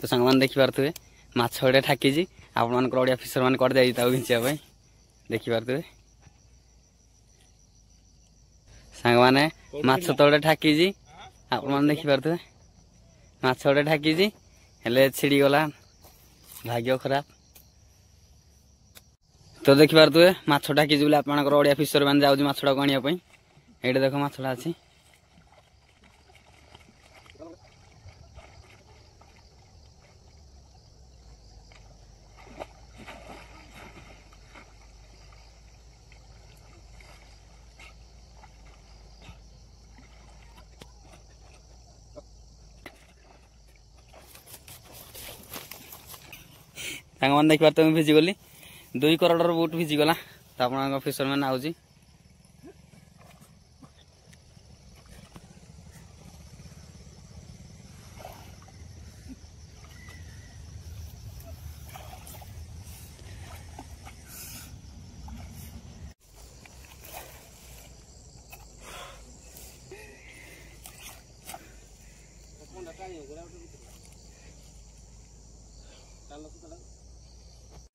तो सांग मैंने देखिपे माछ गोटे ठाकी आपण मान ओडिया फिशर मैंने कट जाइए घिंचापी देखिपे सांग मैंने माछ तो गोटे ठाकी आपण मैंने देखिपे माछ गोटे ठाकी हेले छिड़ी गला भाग्य खराब। तो देखिपे माछ ठाकी बोले आप ओडिया फिशर मैंने जाऊँ माछटा को आने ये देख माछटा अच्छी मैंने देखिए तुम भिजिगली 2 करोड़ बुट भिजिगला तो आप फिशरमैन आउजी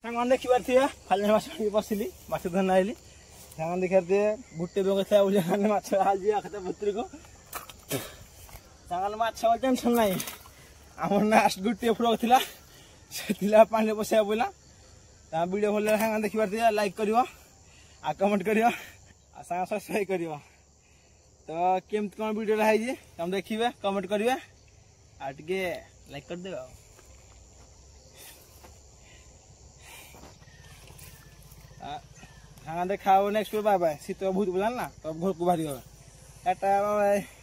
सांग देखिबार थे खाली माछ बसिली माछ धरना आइली सांग देखिबार थे गुटे बेग था उजाने माछ आज आखते भुतरी को सांगल माछ टेंशन नाही हमर लास्ट गुटे फ्रॉग थिला सेथिला पानी बसिया बोला ता वीडियो भल सांग देखिबार थे लाइक करियो आ कमेंट करियो आ सांग सब्सक्राइब करियो तो केम कोन वीडियो रहाई जे हम देखिबे कमेंट करिवे आ टिके लाइक कर देबो। हाँ देखा नेक्स्ट बाय बाय शीत बहुत बुझल ना तब घर को बाहरी टाटा बाय बाय।